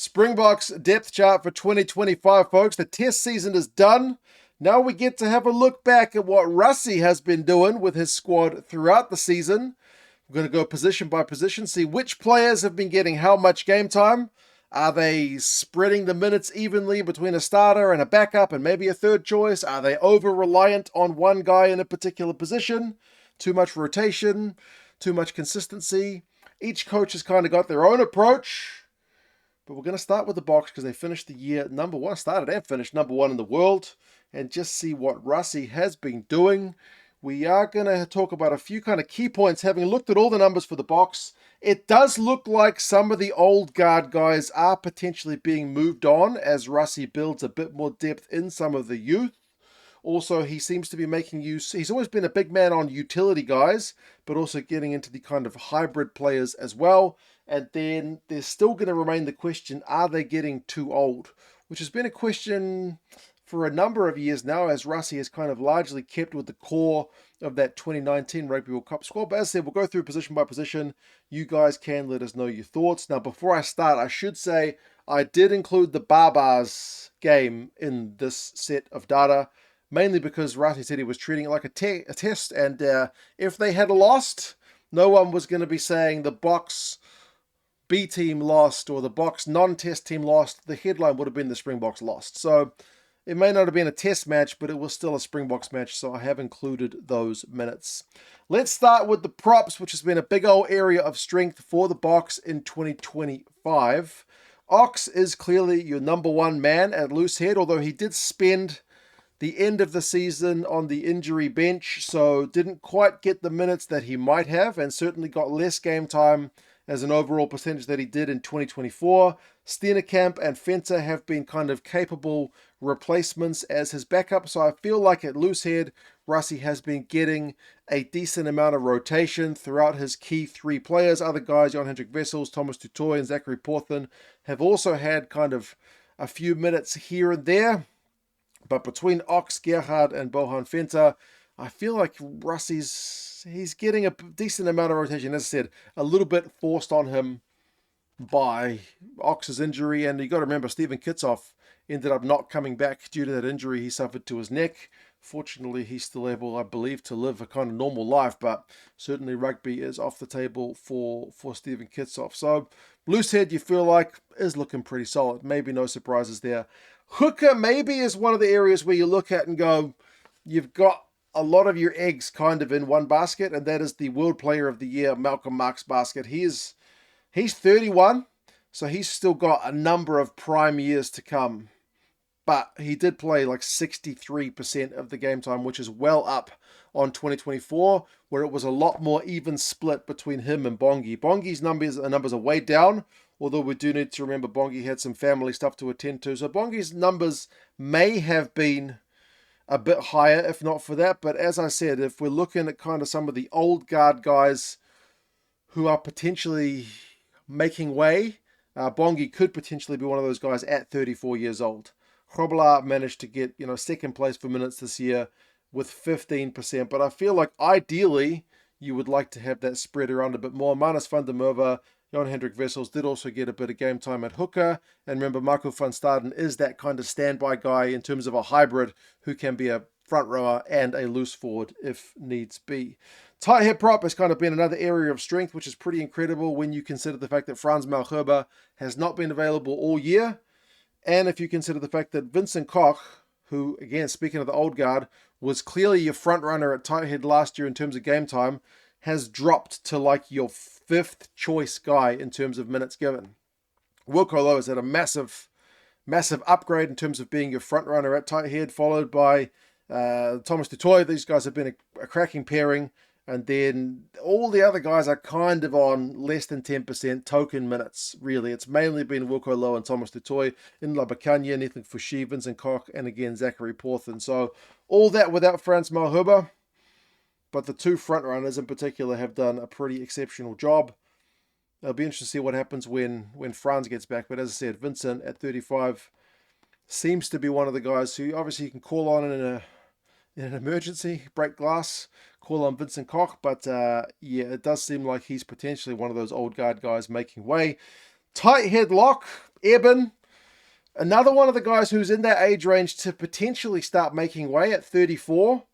Springbok's depth chart for 2025, folks. The test season is done. Now we get to have a look back at what Rassie has been doing with his squad throughout the season. We're going to go position by position, see which players have been getting how much game time. Are they spreading the minutes evenly between a starter and a backup and maybe a third choice? Are they over-reliant on one guy in a particular position? Too much rotation? Too much consistency? Each coach has kind of got their own approach. But we're going to start with the Boks because they finished the year number one, started and finished number one in the world, and just see what Rassie has been doing. We are going to talk about a few kind of key points, having looked at all the numbers for the Boks. It does look like some of the old guard guys are potentially being moved on as Rassie builds a bit more depth in some of the youth. Also, he seems to be making use, he's always been a big man on utility guys, but also getting into the kind of hybrid players as well. And then there's still going to remain the question, are they getting too old? Which has been a question for a number of years now, as Rassie has kind of largely kept with the core of that 2019 Rugby World Cup squad. But as I said, we'll go through position by position. You guys can let us know your thoughts. Now, before I start, I should say I did include the Barbars game in this set of data, mainly because Rassie said he was treating it like a test, and if they had lost, no one was going to be saying the Boks B team lost or the Boks non-test team lost. The headline would have been the Springboks lost. So it may not have been a test match, but it was still a Springboks match, so I have included those minutes. Let's start with the props, which has been a big old area of strength for the Boks in 2025. Ox is clearly your number one man at loose head, although he did spend the end of the season on the injury bench, so didn't quite get the minutes that he might have, and certainly got less game time as an overall percentage that he did in 2024. Steenekamp and Venter have been kind of capable replacements as his backup, so I feel like at loose head, Rassie has been getting a decent amount of rotation throughout his key three players. Other guys, Jan-Hendrik Wessels, Thomas du Toit, and Zachary Porthen, have also had kind of a few minutes here and there. But between Ox, Gerhard, and Bohan Venter, I feel like he's getting a decent amount of rotation. As I said, a little bit forced on him by Ox's injury. And you got to remember, Steven Kitshoff ended up not coming back due to that injury he suffered to his neck. Fortunately, he's still able, I believe, to live a kind of normal life, but certainly rugby is off the table for Steven Kitshoff. So, loose head, you feel like, is looking pretty solid. Maybe no surprises there. Hooker maybe is one of the areas where you look at and go, you've got a lot of your eggs kind of in one basket, and that is the World Player of the Year, Malcolm Marx basket. He's 31, so he's still got a number of prime years to come. But he did play like 63% of the game time, which is well up on 2024, where it was a lot more even split between him and Bongi. Bongi's numbers are way down, although we do need to remember Bongi had some family stuff to attend to. So Bongi's numbers may have been a bit higher if not for that. But as I said, if we're looking at kind of some of the old guard guys who are potentially making way, Bongi could potentially be one of those guys at 34 years old. Grobelaar managed to get, second place for minutes this year with 15%. But I feel like ideally you would like to have that spread around a bit more. Manus van der Merwe, Jan-Hendrik Wessels did also get a bit of game time at hooker. And remember, Marco van Staden is that kind of standby guy in terms of a hybrid who can be a front rower and a loose forward if needs be. Tighthead prop has kind of been another area of strength, which is pretty incredible when you consider the fact that Frans Malherbe has not been available all year. And if you consider the fact that Vincent Koch, who, again, speaking of the old guard, was clearly your front runner at Tighthead last year in terms of game time, has dropped to like your fifth choice guy in terms of minutes given. Wilco Lowe has had a massive upgrade in terms of being your front runner at Tighthead, followed by Thomas du Toit. These guys have been a cracking pairing. And then all the other guys are kind of on less than 10% token minutes, really. It's mainly been Wilco Lowe and Thomas du Toit, in Labakanya, Nathan Fouché, Vincent Koch, and again, Zachary Porthen. So all that without Frans Malherbe. But the two front runners in particular have done a pretty exceptional job. It'll be interesting to see what happens when Frans gets back. But as I said, Vincent at 35 seems to be one of the guys who obviously you can call on in an emergency, break glass, call on Vincent Koch. But it does seem like he's potentially one of those old guard guys making way. Tighthead lock, Eben. Another one of the guys who's in that age range to potentially start making way at 34.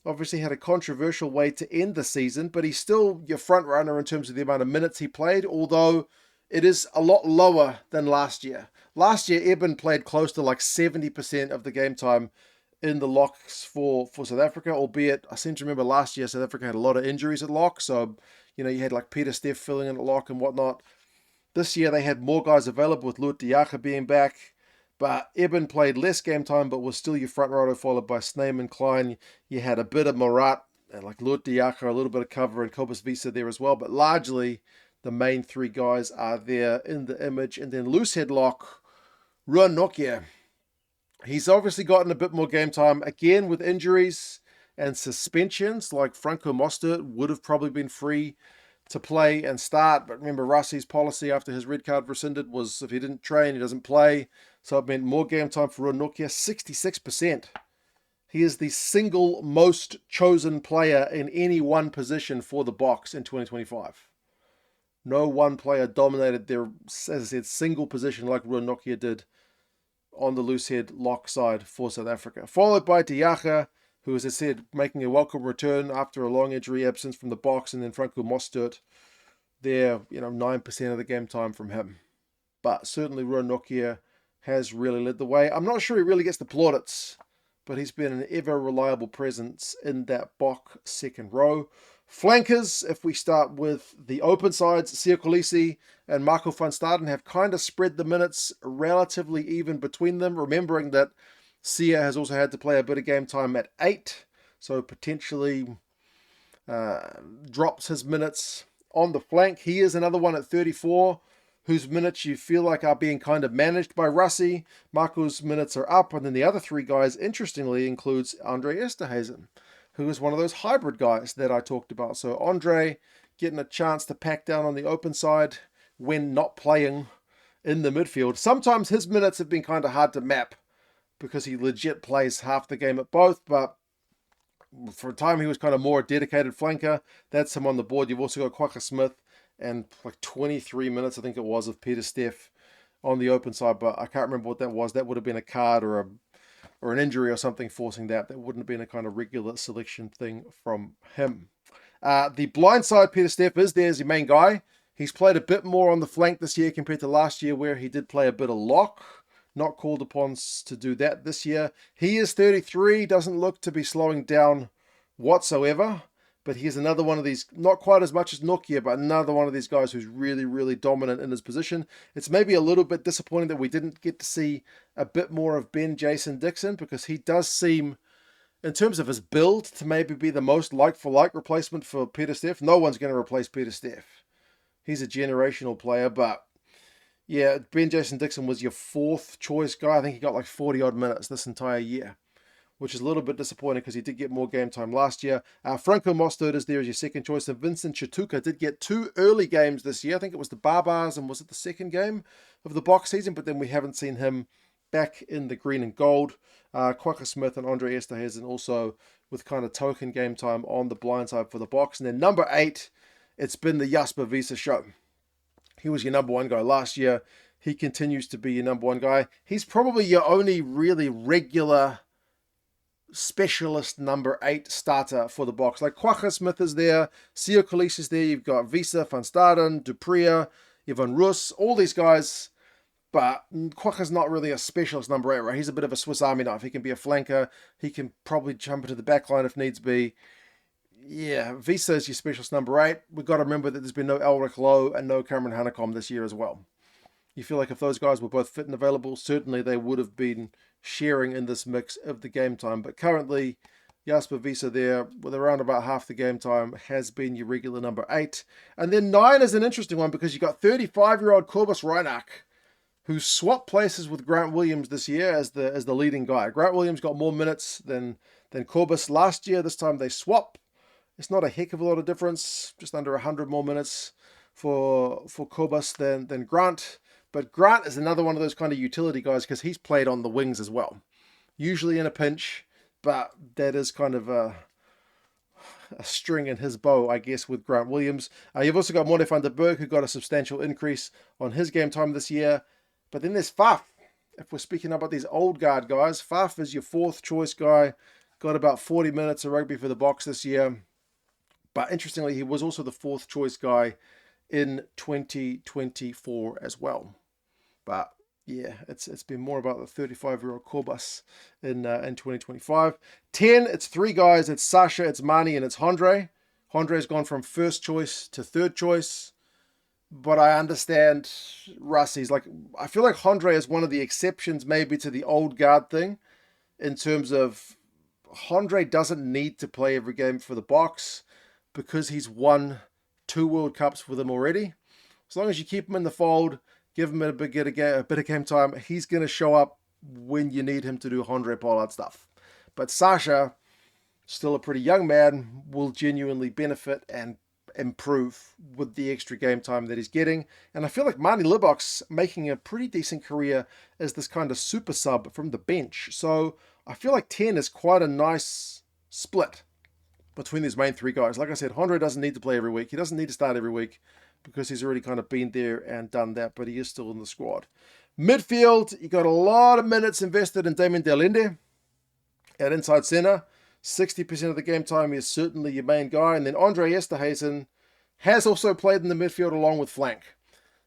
Obviously had a controversial way to end the season, but he's still your front runner in terms of the amount of minutes he played, although it is a lot lower than last year. Last year, Eben played close to like 70% of the game time in the locks for South Africa, albeit I seem to remember last year South Africa had a lot of injuries at lock, so you had like Peter Steff filling in at lock and whatnot. This year they had more guys available with Lut Diacha being back. But Eben played less game time, but was still your front rower, followed by Snyman, Klein. You had a bit of Marat, and like Lut Diacha, a little bit of cover, and Kobus Visa there as well. But largely, the main three guys are there in the image. And then loose headlock, Ruan Nokia. He's obviously gotten a bit more game time, again with injuries and suspensions, like Franco Mostert would have probably been free to play and start. But remember, Rassie's policy after his red card rescinded was if he didn't train, he doesn't play. So it meant more game time for Ruan Nokia, 66%. He is the single most chosen player in any one position for the Boks in 2025. No one player dominated their, as I said, single position like Ruan Nokia did on the loose head lock side for South Africa. Followed by Diacha, who, as I said, making a welcome return after a long injury absence from the Boks, and then Franco Mostert there, 9% of the game time from him. But certainly Ruan Nokia has really led the way. I'm not sure he really gets the plaudits, but he's been an ever reliable presence in that Bok second row. Flankers, if we start with the open sides, Siya Kolisi and Marco van Staden have kind of spread the minutes relatively even between them, remembering that Siya has also had to play a bit of game time at 8, so potentially drops his minutes on the flank. He is another one at 34, whose minutes you feel like are being kind of managed by Rassie. Marco's minutes are up, and then the other three guys, interestingly, includes Andre Esterhuizen, who is one of those hybrid guys that I talked about. So Andre getting a chance to pack down on the open side when not playing in the midfield. Sometimes his minutes have been kind of hard to map because he legit plays half the game at both, but for a time he was kind of more a dedicated flanker. That's him on the board. You've also got Kwagga Smith and like 23 minutes, I think it was, of Peter Steff on the open side, but I can't remember what that was. That would have been a card or an injury or something forcing that. That wouldn't have been a kind of regular selection thing from him. The blind side, Peter Steff is there as your main guy. He's played a bit more on the flank this year compared to last year, where he did play a bit of lock. Not called upon to do that this year. He is 33, doesn't look to be slowing down whatsoever. But he's another one of these, not quite as much as Nokia, but another one of these guys who's really, really dominant in his position. It's maybe a little bit disappointing that we didn't get to see a bit more of Ben Jason Dixon, because he does seem, in terms of his build, to maybe be the most like-for-like replacement for Peter Steff. No one's going to replace Peter Steff. He's a generational player, but yeah, Ben Jason Dixon was your fourth choice guy. I think he got like 40-odd minutes this entire year, which is a little bit disappointing because he did get more game time last year. Franco Mostert is there as your second choice, and Vincent Chituka did get 2 early games this year. I think it was the Barbars, and was it the second game of the Boks season? But then we haven't seen him back in the green and gold. Kwagga Smith and Andre Esterhuizen also with kind of token game time on the blind side for the Boks. And then number 8, it's been the Jasper Wiese show. He was your number 1 guy last year. He continues to be your number 1 guy. He's probably your only really regular specialist number 8 starter for the Boks. Like Kwagga Smith is there, Siya Kolisi is there, you've got Visa, Van Staden, Dupria, Ivan Rus, all these guys, but Kwagga's not really a specialist number 8, right? He's a bit of a Swiss Army knife. He can be a flanker, he can probably jump into the back line if needs be. Yeah, Visa is your specialist number 8. We've got to remember that there's been no Elric Lowe and no Cameron Hanekom this year as well. You feel like if those guys were both fit and available, certainly they would have been sharing in this mix of the game time. But currently, Jasper Wiese there, with around about half the game time, has been your regular number 8. And then 9 is an interesting one because you got 35-year-old Kobus Reinach, who swapped places with Grant Williams this year as the leading guy. Grant Williams got more minutes than Kobus last year. This time they swap. It's not a heck of a lot of difference, just under 100 more minutes for Kobus than Grant. But Grant is another one of those kind of utility guys because he's played on the wings as well. Usually in a pinch, but that is kind of a string in his bow, I guess, with Grant Williams. You've also got Morne van der Berg, who got a substantial increase on his game time this year. But then there's Faf. If we're speaking about these old guard guys, Faf is your fourth choice guy. Got about 40 minutes of rugby for the Boks this year. But interestingly, he was also the fourth choice guy in 2024 as well. But yeah, it's been more about the 35-year-old Korbas in 2025. 10, it's three guys. It's Sasha, it's Mani, and it's Hondre. Hondre's gone from first choice to third choice. But I understand Rassie's I feel like Hondre is one of the exceptions maybe to the old guard thing, in terms of Hondre doesn't need to play every game for the Boks because he's won 2 World Cups with them already. As long as you keep him in the fold, give him a bit of game time, he's going to show up when you need him to do Hondre Pollard stuff. But Sasha, still a pretty young man, will genuinely benefit and improve with the extra game time that he's getting. And I feel like Mani Libbok's making a pretty decent career as this kind of super sub from the bench. So I feel like 10 is quite a nice split between these main three guys. Like I said, Hondre doesn't need to play every week. He doesn't need to start every week because he's already kind of been there and done that, but he is still in the squad. Midfield, you got a lot of minutes invested in Damien de Allende at inside centre. 60% of the game time is certainly your main guy. And then Andre Esterhuizen has also played in the midfield along with flank.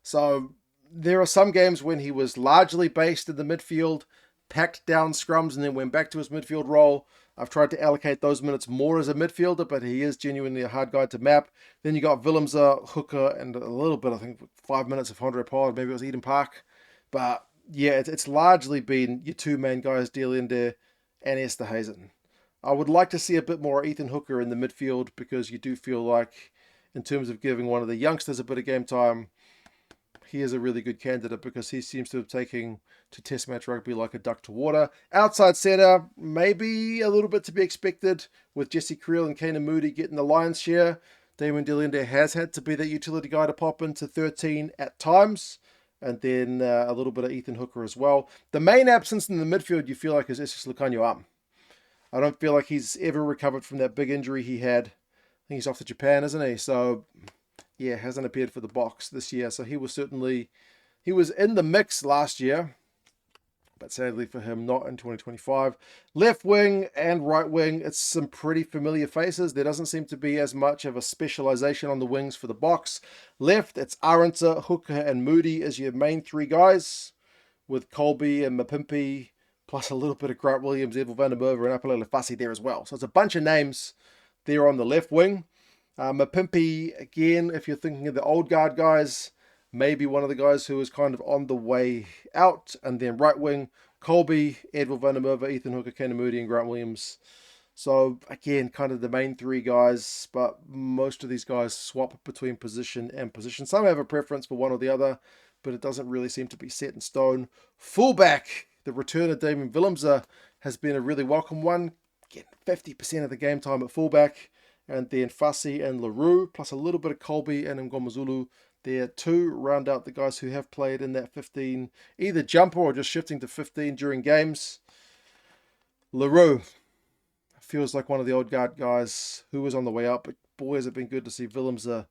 So there are some games when he was largely based in the midfield, packed down scrums, and then went back to his midfield role. I've tried to allocate those minutes more as a midfielder, but he is genuinely a hard guy to map. Then you got Willemse, Hooker, and a little bit, I think, 5 minutes of Hondre Pollard. Maybe it was Eden Park. But yeah, it's largely been your two main guys, De Allende and Esterhuizen. I would like to see a bit more Ethan Hooker in the midfield, because you do feel like, in terms of giving one of the youngsters a bit of game time, he is a really good candidate, because he seems to have taken to test match rugby like a duck to water. Outside centre, maybe a little bit to be expected, with Jesse Creel and Kane Moody getting the lion's share. Damien de Allende has had to be that utility guy to pop into 13 at times. And then a little bit of Ethan Hooker as well. The main absence in the midfield, you feel like, is Esses Lukanyo. I don't feel like he's ever recovered from that big injury he had. I think he's off to Japan, isn't he? So, yeah, hasn't appeared for the Boks this year. So he was in the mix last year, but sadly for him, not in 2025. Left wing and right wing, it's some pretty familiar faces. There doesn't seem to be as much of a specialization on the wings for the Boks. Left, it's Arendse, Hooker, and Moody as your main three guys, with Colby and Mapimpi, plus a little bit of Grant Williams, Edwin van der Merwe, and Apollo Fassi there as well. So it's a bunch of names there on the left wing. Mapimpi, again, if you're thinking of the old guard guys, maybe one of the guys who is kind of on the way out. And then right wing, Colby, Edwin van der Merwe, Ethan Hooker, Kane Moody, and Grant Williams. So again, kind of the main three guys, but most of these guys swap between position and position. Some have a preference for one or the other, but it doesn't really seem to be set in stone. Fullback, the return of Damien Willemse has been a really welcome one. Getting 50% of the game time at fullback. And then Fassi and Leroux, plus a little bit of Colby and Mngomozulu there too, round out the guys who have played in that 15, either jumper or just shifting to 15 during games. Leroux feels like one of the old guard guys who was on the way up, but boy, has it been good to see Willemse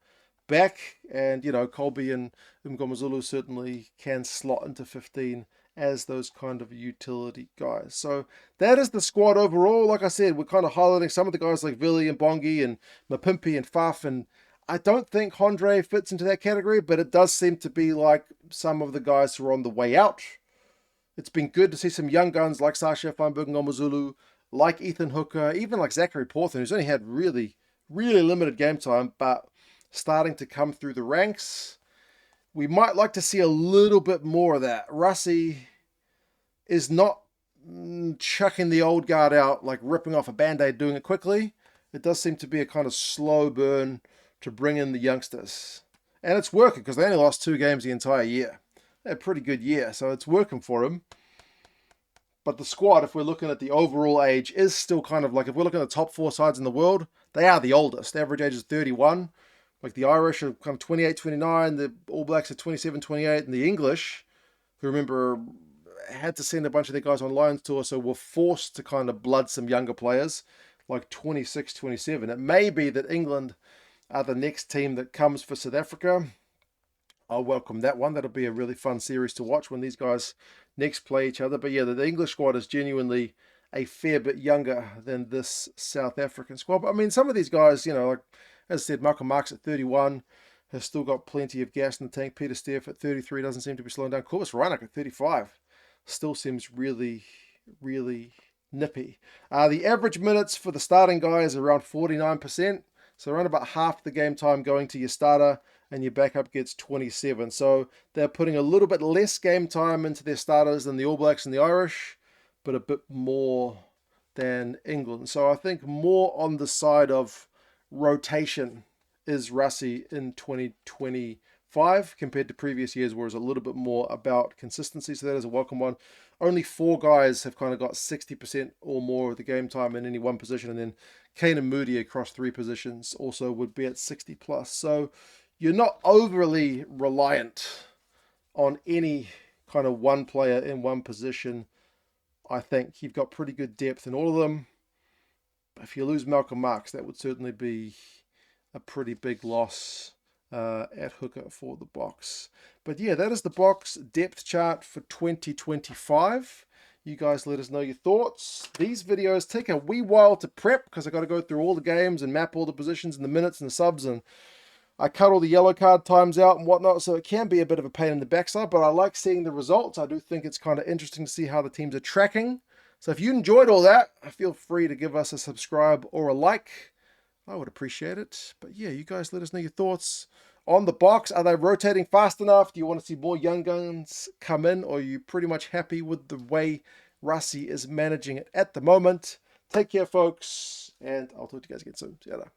back. And, you know, Colby and Mngomozulu certainly can slot into 15 as those kind of utility guys. So that is the squad overall. Like I said, we're kind of highlighting some of the guys like Vili and Bongi and Mapimpi and Faf, and I don't think Hondre fits into that category, but it does seem to be like some of the guys who are on the way out. It's been good to see some young guns like Sasha feinberg-mngomozulu, like Ethan Hooker, even like Zachary Porthen, who's only had really, really limited game time, but starting to come through the ranks. We might like to see a little bit more of that. Rassie is not chucking the old guard out, like ripping off a Band-Aid, doing it quickly. It does seem to be a kind of slow burn to bring in the youngsters. And it's working, because they only lost 2 games the entire year. They had a pretty good year, so it's working for him. But the squad, if we're looking at the overall age, is still kind of like, if we're looking at the top 4 sides in the world, they are the oldest. The average age is 31. Like the Irish are kind of 28, 29, the All Blacks are 27, 28, and the English, who remember had to send a bunch of their guys on Lions tour, so were forced to kind of blood some younger players. like 26, 27. It may be that England are the next team that comes for South Africa. I'll welcome that one. That'll be a really fun series to watch when these guys next play each other. But yeah, the English squad is genuinely a fair bit younger than this South African squad. But I mean, some of these guys, you know, like as I said, Malcolm Marx at 31 has still got plenty of gas in the tank. Peter Steff at 33 doesn't seem to be slowing down. Corvus Reinach at 35 still seems really, really nippy. The average minutes for the starting guy is around 49%. So around about half the game time going to your starter, and your backup gets 27. So they're putting a little bit less game time into their starters than the All Blacks and the Irish, but a bit more than England. So I think more on the side of rotation is Rassie in 2025 compared to previous years, where it's a little bit more about consistency. So that is a welcome one. Only 4 guys have kind of got 60% or more of the game time in any one position, and then Kane and Moody across 3 positions also would be at 60 plus. So you're not overly reliant on any kind of one player in one position. I think you've got pretty good depth in all of them. If you lose Malcolm Marx, that would certainly be a pretty big loss at hooker for the Boks. But yeah, that is the Boks depth chart for 2025. You guys let us know your thoughts. These videos take a wee while to prep because I got to go through all the games and map all the positions and the minutes and the subs, and I cut all the yellow card times out and whatnot, so it can be a bit of a pain in the backside, but I like seeing the results. I do think it's kind of interesting to see how the teams are tracking. So if you enjoyed all that, feel free to give us a subscribe or a like. I would appreciate it. But yeah, you guys let us know your thoughts on the Boks. Are they rotating fast enough? Do you want to see more young guns come in, or are you pretty much happy with the way Rassie is managing it at the moment? Take care, folks, and I'll talk to you guys again soon. See you later.